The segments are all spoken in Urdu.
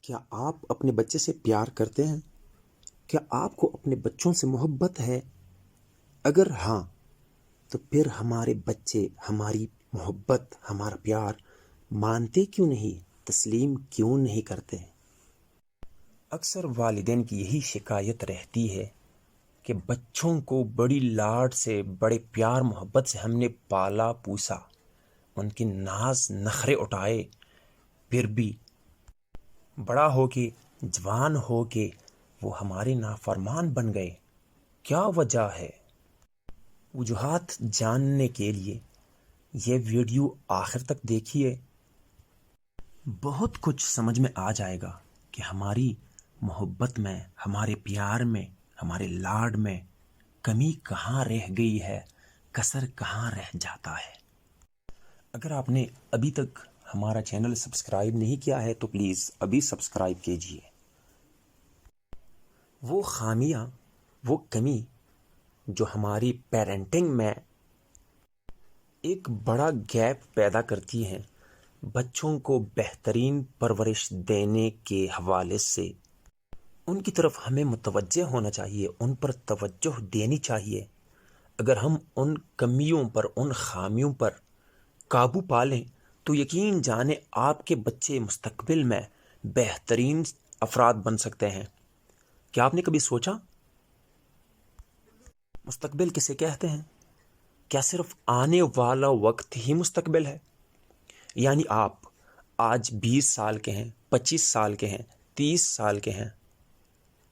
کیا آپ اپنے بچے سے پیار کرتے ہیں؟ کیا آپ کو اپنے بچوں سے محبت ہے؟ اگر ہاں تو پھر ہمارے بچے ہماری محبت، ہمارا پیار مانتے کیوں نہیں، تسلیم کیوں نہیں کرتے؟ اکثر والدین کی یہی شکایت رہتی ہے کہ بچوں کو بڑی لاڈ سے، بڑے پیار محبت سے ہم نے پالا پوسا، ان کی ناز نخرے اٹھائے، پھر بھی بڑا ہو کے، جوان ہو کے وہ ہمارے نافرمان بن گئے۔ کیا وجہ ہے؟ وجوہات جاننے کے لیے یہ ویڈیو آخر تک دیکھیے، بہت کچھ سمجھ میں آ جائے گا کہ ہماری محبت میں، ہمارے پیار میں، ہمارے لاڈ میں کمی کہاں رہ گئی ہے، کسر کہاں رہ جاتا ہے۔ اگر آپ نے ابھی تک ہمارا چینل سبسکرائب نہیں کیا ہے تو پلیز ابھی سبسکرائب کیجیے۔ وہ خامیاں، وہ کمی جو ہماری پیرنٹنگ میں ایک بڑا گیپ پیدا کرتی ہیں، بچوں کو بہترین پرورش دینے کے حوالے سے ان کی طرف ہمیں متوجہ ہونا چاہیے، ان پر توجہ دینی چاہیے۔ اگر ہم ان کمیوں پر، ان خامیوں پر قابو پا لیں تو یقین جانیں آپ کے بچے مستقبل میں بہترین افراد بن سکتے ہیں۔ کیا آپ نے کبھی سوچا مستقبل کسے کہتے ہیں؟ کیا صرف آنے والا وقت ہی مستقبل ہے؟ یعنی آپ آج 20 سال کے ہیں، 25 سال کے ہیں، 30 سال کے ہیں،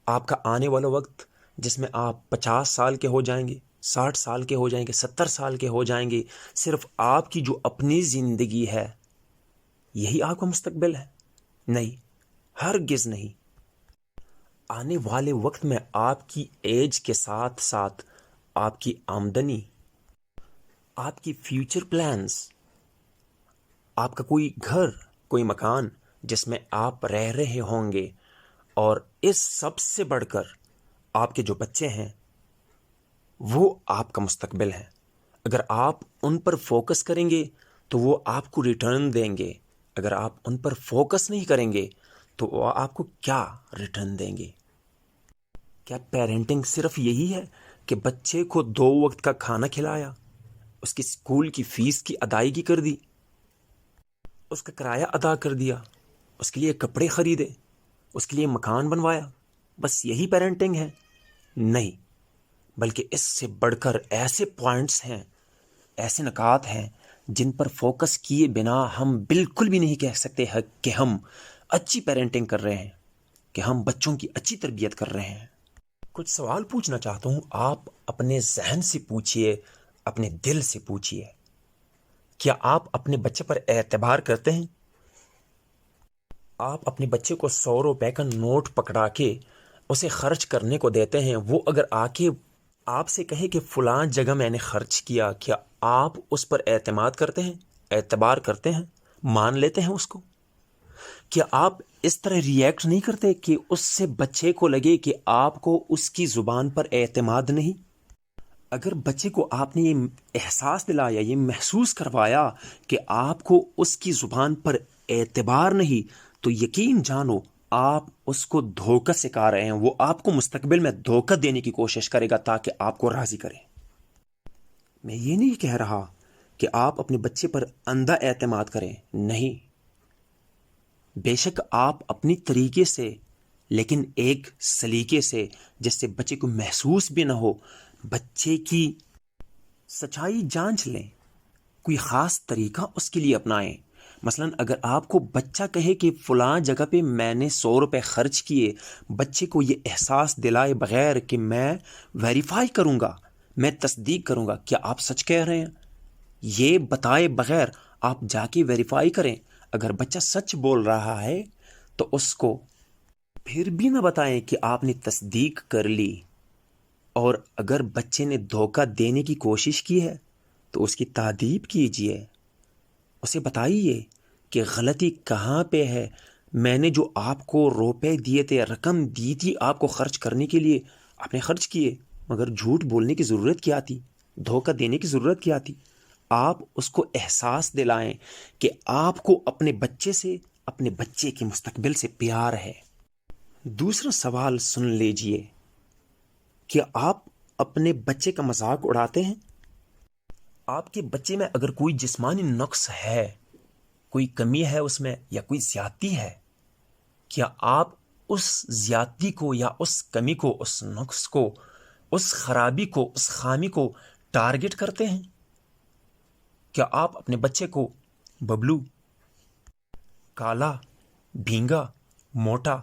آپ کا آنے والا وقت جس میں آپ 50 سال کے ہو جائیں گے، 60 سال کے ہو جائیں گے، 70 سال کے ہو جائیں گے، صرف آپ کی جو اپنی زندگی ہے یہی آپ کا مستقبل ہے؟ نہیں، ہرگز نہیں۔ آنے والے وقت میں آپ کی ایج کے ساتھ ساتھ آپ کی آمدنی، آپ کی فیوچر پلانز، آپ کا کوئی گھر، کوئی مکان جس میں آپ رہ رہے ہوں گے، اور اس سب سے بڑھ کر آپ کے جو بچے ہیں وہ آپ کا مستقبل ہے۔ اگر آپ ان پر فوکس کریں گے تو وہ آپ کو ریٹرن دیں گے، اگر آپ ان پر فوکس نہیں کریں گے تو وہ آپ کو کیا ریٹرن دیں گے؟ کیا پیرنٹنگ صرف یہی ہے کہ بچے کو 2 وقت کا کھانا کھلایا، اس کی اسکول کی فیس کی ادائیگی کر دی، اس کا کرایہ ادا کر دیا، اس کے لیے کپڑے خریدے، اس کے لیے مکان بنوایا، بس یہی پیرنٹنگ ہے؟ نہیں، بلکہ اس سے بڑھ کر ایسے پوائنٹس ہیں، ایسے نکات ہیں جن پر فوکس کیے بنا ہم بالکل بھی نہیں کہہ سکتے ہیں کہ ہم اچھی پیرنٹنگ کر رہے ہیں، کہ ہم بچوں کی اچھی تربیت کر رہے ہیں۔ کچھ سوال پوچھنا چاہتا ہوں، آپ اپنے ذہن سے پوچھئے، اپنے دل سے پوچھئے۔ کیا آپ اپنے بچے پر اعتبار کرتے ہیں؟ آپ اپنے بچے کو 100 روپے کا نوٹ پکڑا کے اسے خرچ کرنے کو دیتے ہیں، وہ اگر آ کے آپ سے کہے کہ فلاں جگہ میں نے خرچ کیا، کیا آپ اس پر اعتماد کرتے ہیں، اعتبار کرتے ہیں، مان لیتے ہیں اس کو؟ کیا آپ اس طرح ریئیکٹ نہیں کرتے کہ اس سے بچے کو لگے کہ آپ کو اس کی زبان پر اعتماد نہیں؟ اگر بچے کو آپ نے یہ احساس دلایا، یہ محسوس کروایا کہ آپ کو اس کی زبان پر اعتبار نہیں، تو یقین جانو آپ اس کو دھوکہ سکھا رہے ہیں، وہ آپ کو مستقبل میں دھوکہ دینے کی کوشش کرے گا تاکہ آپ کو راضی کرے۔ میں یہ نہیں کہہ رہا کہ آپ اپنے بچے پر اندھا اعتماد کریں، نہیں، بے شک آپ اپنی طریقے سے، لیکن ایک سلیقے سے جس سے بچے کو محسوس بھی نہ ہو، بچے کی سچائی جانچ لیں، کوئی خاص طریقہ اس کے لیے اپنائیں۔ مثلا اگر آپ کو بچہ کہے کہ فلاں جگہ پہ میں نے 100 روپے خرچ کیے، بچے کو یہ احساس دلائے بغیر کہ میں ویریفائی کروں گا، میں تصدیق کروں گا کیا آپ سچ کہہ رہے ہیں، یہ بتائے بغیر آپ جا کے ویریفائی کریں۔ اگر بچہ سچ بول رہا ہے تو اس کو پھر بھی نہ بتائیں کہ آپ نے تصدیق کر لی، اور اگر بچے نے دھوکہ دینے کی کوشش کی ہے تو اس کی تعدیب کیجیے، اسے بتائیے کہ غلطی کہاں پہ ہے۔ میں نے جو آپ کو روپے دیے تھے، رقم دی تھی آپ کو خرچ کرنے کے لیے، آپ نے خرچ کیے، مگر جھوٹ بولنے کی ضرورت کیا تھی، دھوکہ دینے کی ضرورت کیا تھی؟ آپ اس کو احساس دلائیں کہ آپ کو اپنے بچے سے اپنے بچے کے مستقبل سے پیار ہے۔ دوسرا سوال سن لیجئے، کیا آپ اپنے بچے کا مذاق اڑاتے ہیں؟ آپ کے بچے میں اگر کوئی جسمانی نقص ہے، کوئی کمی ہے اس میں، یا کوئی زیادتی ہے، کیا آپ اس زیادتی کو یا اس کمی کو، اس نقص کو، اس خرابی کو، اس خامی کو ٹارگٹ کرتے ہیں؟ کیا آپ اپنے بچے کو ببلو، کالا، بھینگا، موٹا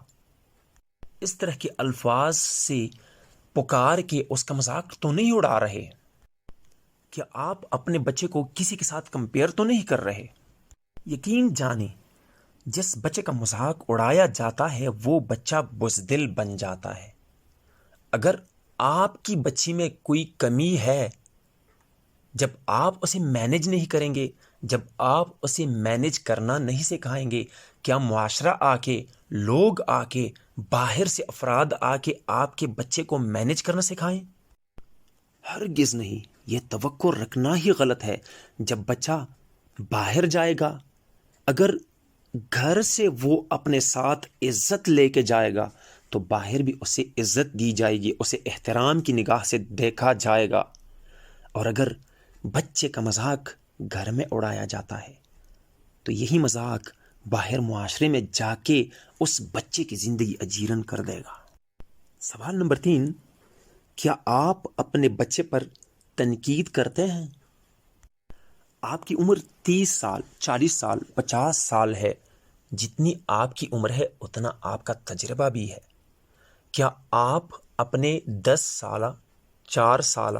اس طرح کے الفاظ سے پکار کے اس کا مذاق تو نہیں اڑا رہے؟ کیا آپ اپنے بچے کو کسی کے ساتھ کمپیئر تو نہیں کر رہے؟ یقین جانیں، جس بچے کا مذاق اڑایا جاتا ہے وہ بچہ بزدل بن جاتا ہے۔ اگر آپ کی بچی میں کوئی کمی ہے، جب آپ اسے مینج نہیں کریں گے، جب آپ اسے مینج کرنا نہیں سکھائیں گے، کیا معاشرہ آ کے، لوگ آ کے، باہر سے افراد آ کے آپ کے بچے کو مینج کرنا سکھائیں؟ ہرگز نہیں۔ یہ توقع رکھنا ہی غلط ہے۔ جب بچہ باہر جائے گا، اگر گھر سے وہ اپنے ساتھ عزت لے کے جائے گا تو باہر بھی اسے عزت دی جائے گی، اسے احترام کی نگاہ سے دیکھا جائے گا۔ اور اگر بچے کا مذاق گھر میں اڑایا جاتا ہے تو یہی مذاق باہر معاشرے میں جا کے اس بچے کی زندگی اجیرن کر دے گا۔ سوال نمبر 3، کیا آپ اپنے بچے پر تنقید کرتے ہیں؟ آپ کی عمر 30 سال، 40 سال، 50 سال ہے۔ جتنی آپ کی عمر ہے اتنا آپ کا تجربہ بھی ہے۔ کیا آپ اپنے 10 سالہ، 4 سالہ،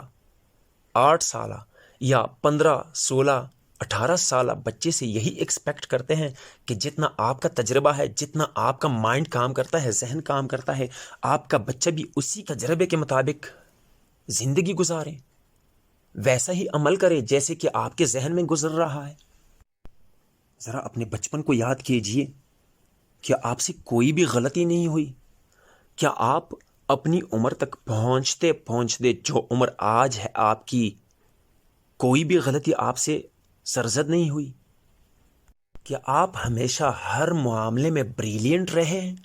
8 سالہ یا 15، 16، 18 سالہ بچے سے یہی ایکسپیکٹ کرتے ہیں کہ جتنا آپ کا تجربہ ہے، جتنا آپ کا مائنڈ کام کرتا ہے، ذہن کام کرتا ہے، آپ کا بچہ بھی اسی تجربے کے مطابق زندگی گزارے، ویسا ہی عمل کرے جیسے کہ آپ کے ذہن میں گزر رہا ہے؟ ذرا اپنے بچپن کو یاد کیجئے، کیا آپ سے کوئی بھی غلطی نہیں ہوئی؟ کیا آپ اپنی عمر تک پہنچتے پہنچتے، جو عمر آج ہے آپ کی، کوئی بھی غلطی آپ سے سرزد نہیں ہوئی؟ کیا آپ ہمیشہ ہر معاملے میں بریلینٹ رہے ہیں؟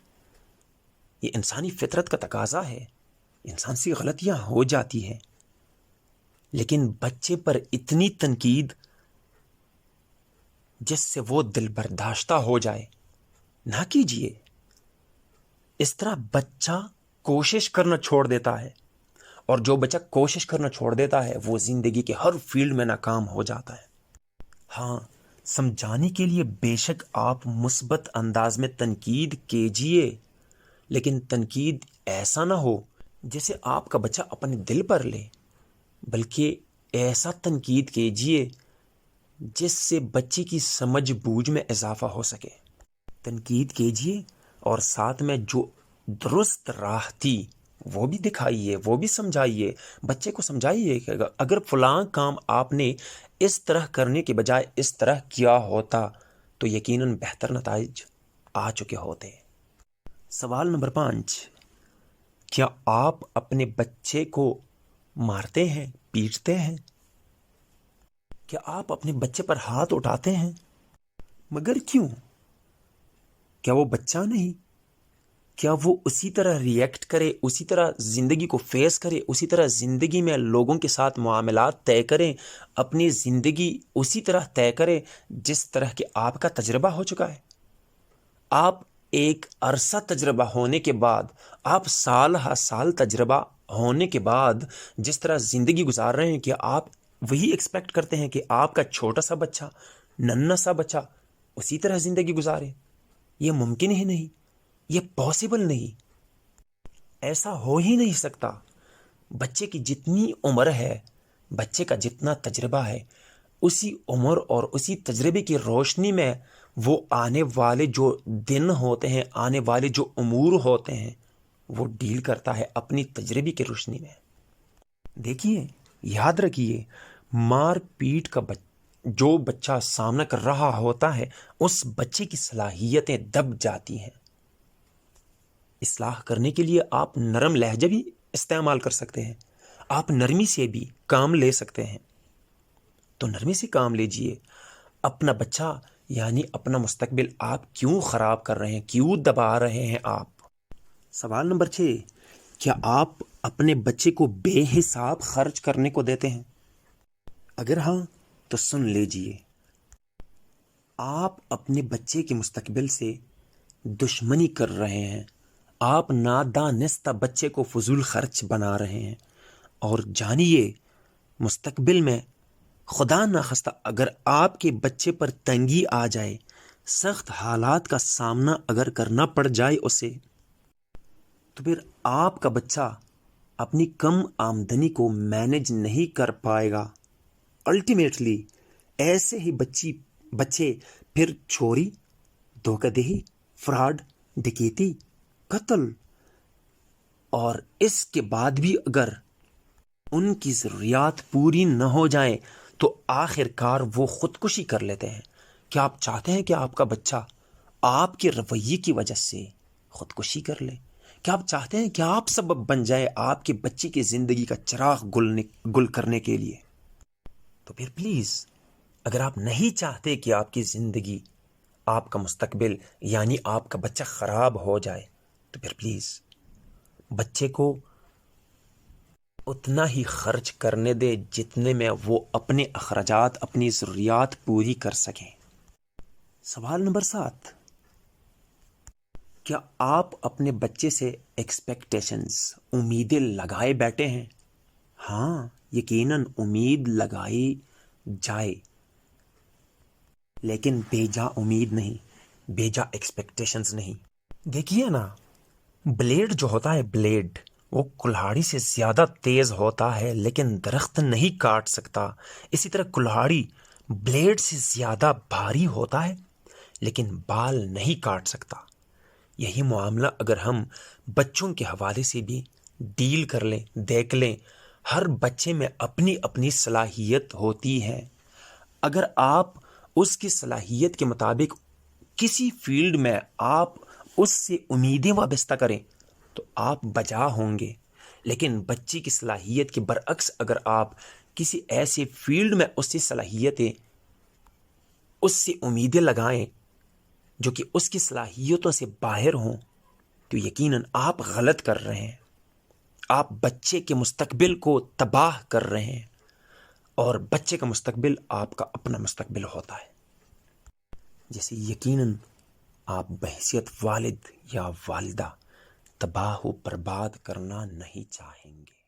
یہ انسانی فطرت کا تقاضا ہے۔ انسان سے غلطیاں ہو جاتی ہیں، لیکن بچے پر اتنی تنقید جس سے وہ دل برداشتہ ہو جائے نہ کیجیے۔ اس طرح بچہ کوشش کرنا چھوڑ دیتا ہے، اور جو بچہ کوشش کرنا چھوڑ دیتا ہے وہ زندگی کے ہر فیلڈ میں ناکام ہو جاتا ہے۔ ہاں، سمجھانے کے لیے بے شک آپ مثبت انداز میں تنقید کیجیے، لیکن تنقید ایسا نہ ہو جسے آپ کا بچہ اپنے دل پر لے، بلکہ ایسا تنقید کیجیے جس سے بچے کی سمجھ بوجھ میں اضافہ ہو سکے۔ تنقید کیجیے اور ساتھ میں جو درست راہ تھی وہ بھی دکھائیے، وہ بھی سمجھائیے، بچے کو سمجھائیے کہ اگر فلاں کام آپ نے اس طرح کرنے کے بجائے اس طرح کیا ہوتا تو یقیناً بہتر نتائج آ چکے ہوتے۔ سوال نمبر 5، کیا آپ اپنے بچے کو مارتے ہیں، پیٹتے ہیں؟ کیا آپ اپنے بچے پر ہاتھ اٹھاتے ہیں؟ مگر کیوں؟ کیا وہ بچہ نہیں؟ کیا وہ اسی طرح ریئیکٹ کرے، اسی طرح زندگی کو فیس کرے، اسی طرح زندگی میں لوگوں کے ساتھ معاملات طے کریں، اپنی زندگی اسی طرح طے کرے جس طرح کہ آپ کا تجربہ ہو چکا ہے؟ آپ ایک عرصہ تجربہ ہونے کے بعد، آپ سال ہا سال تجربہ ہونے کے بعد جس طرح زندگی گزار رہے ہیں، کہ آپ وہی ایکسپیکٹ کرتے ہیں کہ آپ کا چھوٹا سا بچہ، ننھا سا بچہ اسی طرح زندگی گزارے؟ یہ ممکن ہی نہیں، یہ پاسبل نہیں، ایسا ہو ہی نہیں سکتا۔ بچے کی جتنی عمر ہے، بچے کا جتنا تجربہ ہے، اسی عمر اور اسی تجربے کی روشنی میں وہ آنے والے جو دن ہوتے ہیں، آنے والے جو امور ہوتے ہیں، وہ ڈیل کرتا ہے اپنی تجربے کی روشنی میں۔ دیکھیے، یاد رکھیے، مار پیٹ کا جو بچہ سامنا کر رہا ہوتا ہے، اس بچے کی صلاحیتیں دب جاتی ہیں۔ اصلاح کرنے کے لیے آپ نرم لہجہ بھی استعمال کر سکتے ہیں، آپ نرمی سے بھی کام لے سکتے ہیں، تو نرمی سے کام لیجئے۔ اپنا بچہ یعنی اپنا مستقبل آپ کیوں خراب کر رہے ہیں، کیوں دبا رہے ہیں آپ؟ سوال نمبر 6، کیا آپ اپنے بچے کو بے حساب خرچ کرنے کو دیتے ہیں؟ اگر ہاں تو سن لیجئے، آپ اپنے بچے کے مستقبل سے دشمنی کر رہے ہیں، آپ نادانستہ بچے کو فضول خرچ بنا رہے ہیں، اور جانیے مستقبل میں خدا نخواستہ اگر آپ کے بچے پر تنگی آ جائے، سخت حالات کا سامنا اگر کرنا پڑ جائے اسے، تو پھر آپ کا بچہ اپنی کم آمدنی کو مینج نہیں کر پائے گا۔ الٹیمیٹلی ایسے ہی بچے پھر چوری، دھوکہ دہی، فراڈ، ڈکیتی، قتل، اور اس کے بعد بھی اگر ان کی ضروریات پوری نہ ہو جائیں تو آخر کار وہ خودکشی کر لیتے ہیں۔ کیا آپ چاہتے ہیں کہ آپ کا بچہ آپ کے رویے کی وجہ سے خودکشی کر لے؟ کیا آپ چاہتے ہیں کہ آپ سبب بن جائے آپ کے بچے کی زندگی کا چراغ گل کرنے کے لیے؟ تو پھر پلیز، اگر آپ نہیں چاہتے کہ آپ کی زندگی، آپ کا مستقبل یعنی آپ کا بچہ خراب ہو جائے، تو پھر پلیز بچے کو اتنا ہی خرچ کرنے دے جتنے میں وہ اپنے اخراجات، اپنی ضروریات پوری کر سکیں۔ سوال نمبر 7، کیا آپ اپنے بچے سے ایکسپیکٹیشنز، امیدیں لگائے بیٹھے ہیں؟ ہاں، یقیناً امید لگائی جائے، لیکن بیجا امید نہیں، بیجا ایکسپیکٹیشنز نہیں۔ دیکھیے نا، بلیڈ جو ہوتا ہے، بلیڈ وہ کلہاڑی سے زیادہ تیز ہوتا ہے لیکن درخت نہیں کاٹ سکتا۔ اسی طرح کلہاڑی بلیڈ سے زیادہ بھاری ہوتا ہے لیکن بال نہیں کاٹ سکتا۔ یہی معاملہ اگر ہم بچوں کے حوالے سے بھی ڈیل کر لیں، دیکھ لیں، ہر بچے میں اپنی اپنی صلاحیت ہوتی ہے۔ اگر آپ اس کی صلاحیت کے مطابق کسی فیلڈ میں آپ اس سے امیدیں وابستہ کریں تو آپ بجا ہوں گے، لیکن بچی کی صلاحیت کے برعکس اگر آپ کسی ایسے فیلڈ میں اس سے صلاحیتیں، اس سے امیدیں لگائیں جو کہ اس کی صلاحیتوں سے باہر ہوں، تو یقیناً آپ غلط کر رہے ہیں۔ آپ بچے کے مستقبل کو تباہ کر رہے ہیں، اور بچے کا مستقبل آپ کا اپنا مستقبل ہوتا ہے، جیسے یقیناً آپ بحیثیت والد یا والدہ تباہ و برباد کرنا نہیں چاہیں گے۔